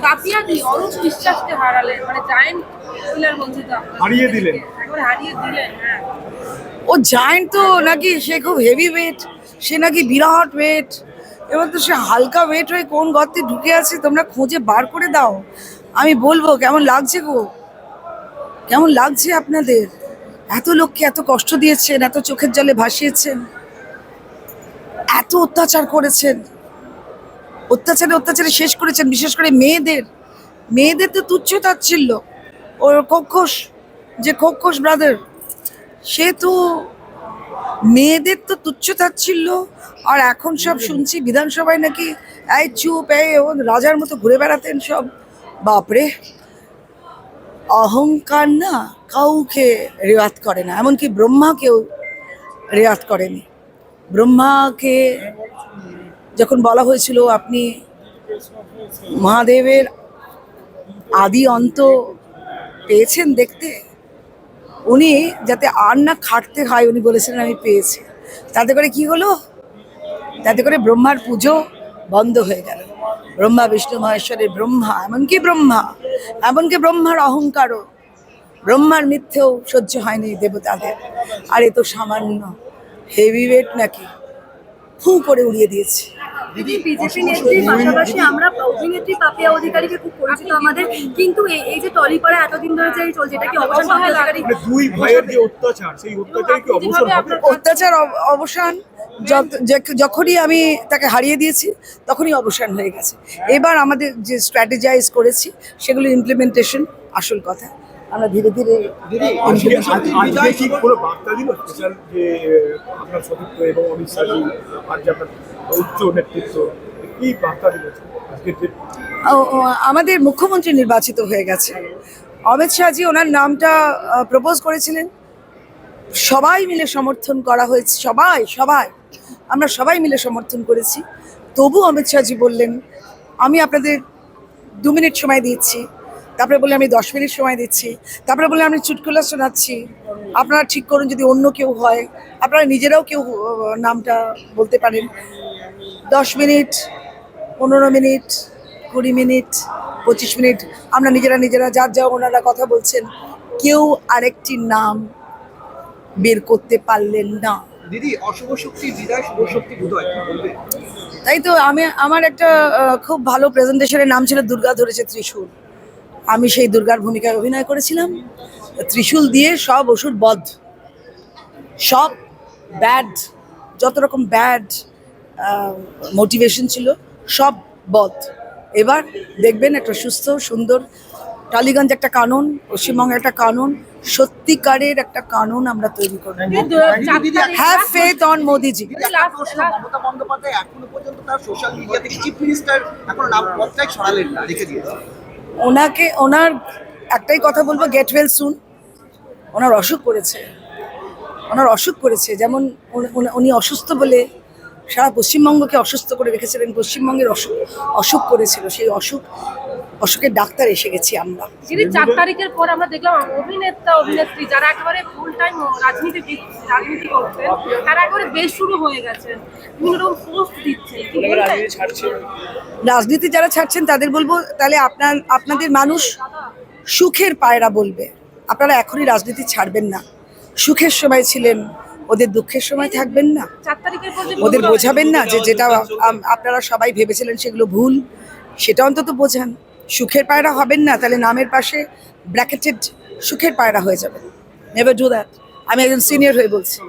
কাপিয়া কি অরূপ বিশ্বাসকে হারালেন, মানে জায়েন্ট কিলার বলছি তো হারিয়ে দিলেন। একবারে হারিয়ে দিলেন। হ্যাঁ, ও জায়েন্ট তো নাকি, সে খুব হেভি ওয়েট, সে নাকি বিরাট ওয়েট। এবার তো সে হালকা ওয়েট হয়ে কোন গর্তে ঢুকে আছে, তোমরা খুঁজে বার করে দাও। আমি বলবো কেমন লাগছে গো, কেমন লাগছে আপনাদের? এত লোককে এত কষ্ট দিয়েছেন, এত চোখের জলে ভাসিয়েছেন, এত অত্যাচার করেছেন, অত্যাচারে অত্যাচারে শেষ করেছেন। বিশেষ করে মেয়েদের, মেয়েদের তো তুচ্ছ তাচ্ছিল্য। ওর খোকস, যে খোকস ব্রাদার, সে তো মেয়েদের তো তুচ্ছ তাচ্ছিল্য। আর এখন সব শুনছি বিধানসভায় নাকি এই চুপ, এই ও রাজার মতো ঘুরে বেড়াতেন সব। বাপরে, অহংকার না কাউকে রেওয়াত করে না, এমনকি ব্রহ্মাকেও রেওয়াত করেনি। ব্রহ্মাকে যখন বলা হয়েছিল আপনি মহাদেবের আদি অন্ত পেয়েছেন দেখতে, উনি যাতে আর না খাটতে হয় উনি বলেছিলেন আমি পেয়েছি। তাতে করে কি হলো? তাতে করে ব্রহ্মার পুজো বন্ধ হয়ে গেল। ব্রহ্মা বিষ্ণু মহেশ্বরের ব্রহ্মা, এমনকি ব্রহ্মার অহংকারও, ব্রহ্মার মিথ্যেও সহ্য হয়নি দেবতাদের। আর এ তো সামান্য হেভি ওয়েট নাকি ফু করে উড়িয়ে দিয়েছে। দিদি, বিজেপি নেত্রীর পাশাপাশি আমরা অভিনেত্রী পাপিয়া অধিকারীকে খুব পরিচিত আমাদের, কিন্তু এই যে টলিপাড়া এতদিন ধরে যে চলছে, এটা কি অবসান পাপিয়া অধিকারী? মানে দুই ভাইয়ের যে অত্যাচার, সেই অত্যাচার কি অবসান হবে? অত্যাচার অবসান যখনই আমি তাকে হারিয়ে দিয়েছি তখনই অবসান হয়ে গেছে। এবার আমাদের যে স্ট্র্যাটেজাইজ করেছি সেগুলো ইমপ্লিমেন্টেশন আসল কথা। আমরা ধীরে ধীরে আজকে কি কোনো বার্তা দিল স্পেশাল, যে আপনার সতীর্থ এবং অমিত শাহজি আর যে আপনার উচ্চ নেতৃত্ব কি বার্তা দিল আজকে? আমাদের মুখ্যমন্ত্রী নির্বাচিত হয়ে গেছে, অমিত শাহজি ওনার নামটা প্রপোজ করেছিলেন, সবাই মিলে সমর্থন করা হয়েছে, সবাই আমরা সবাই মিলে সমর্থন করেছি। তবু অমিত শাহজি বললেন আমি আপনাদের 2 মিনিট সময় দিচ্ছি, তারপরে বললেন আমি 10 মিনিট সময় দিচ্ছি, তারপরে বললেন আমি চুটকুলা শোনাচ্ছি, আপনারা ঠিক করুন যদি অন্য কেউ হয়, আপনারা নিজেরাও কেউ নামটা বলতে পারেন। 10 মিনিট, 15 মিনিট, 20 মিনিট, 25 মিনিট আমরা নিজেরা যার যা ওনারা কথা বলছেন, কেউ আরেকটি নাম বের করতে পারলেন না। দিদি, অশুভ শক্তি বিদায়, শুভ শক্তি উদয়, কি বলবে? তাই তো আমার একটা খুব ভালো প্রেজেন্টেশনের নাম ছিল দুর্গা ধরেছে ত্রিশূল। আমি সেই দুর্গার ভূমিকায় অভিনয় করেছিলাম। ত্রিশূল দিয়ে সব অসুর বধ, সব ব্যাড, যত রকম ব্যাড মোটিভেশন ছিল সব বধ। এবার দেখবেন একটা সুস্থ সুন্দর টালিগঞ্জ একটা কানুন, পশ্চিমবঙ্গের একটা কানুন, সত্যিকারের একটা কানুন আমরা তৈরি করব। হ্যাভ ফেথ অন মোদিজি। মমতা বন্দ্যোপাধ্যায় এখনো পর্যন্ত তার সোশ্যাল মিডিয়া থেকে চিফ মিনিস্টার এখনো নাম পত্রায় সরালেন না, রেখে দিয়েছে। ওনার একটাই কথা বলবো, গেট ওয়েল সুন। ওনার অসুখ করেছে, যেমন উনি অসুস্থ বলে সারা পশ্চিমবঙ্গকে অসুস্থ করে রেখেছিলেন, পশ্চিমবঙ্গের অসুখ করেছিল, সেই অসুখের ডাক্তার এসে গেছি আমরা। যিনি 4 তারিখের পর আমরা দেখলাম অভিনেত্রী যারা একেবারে ফুল টাইম রাজনীতি করতেন, তারা একেবারে বেশুরু হয়ে গেছেন, বিভিন্ন রকম পোস্ট দিচ্ছেন। রাজনীতি যারা ছাড়ছেন তাদের বলবো তাহলে আপনাদের মানুষ সুখের পায়রা বলবে, আপনারা এখনই রাজনীতি ছাড়বেন না। সুখের সময় ছিলেন, ওদের দুঃখের সময় থাকবেন না, 4 তারিখের পর ওদের বোঝাবেন না যে যেটা আপনারা সবাই ভেবেছিলেন সেগুলো ভুল, সেটা অন্তত বোঝান। সুখের পায়রা হবেন না, তাহলে নামের পাশে ব্র্যাকেটেড সুখের পায়রা হয়ে যাবে। Never do that. আমি একজন সিনিয়র হয়ে বলছি।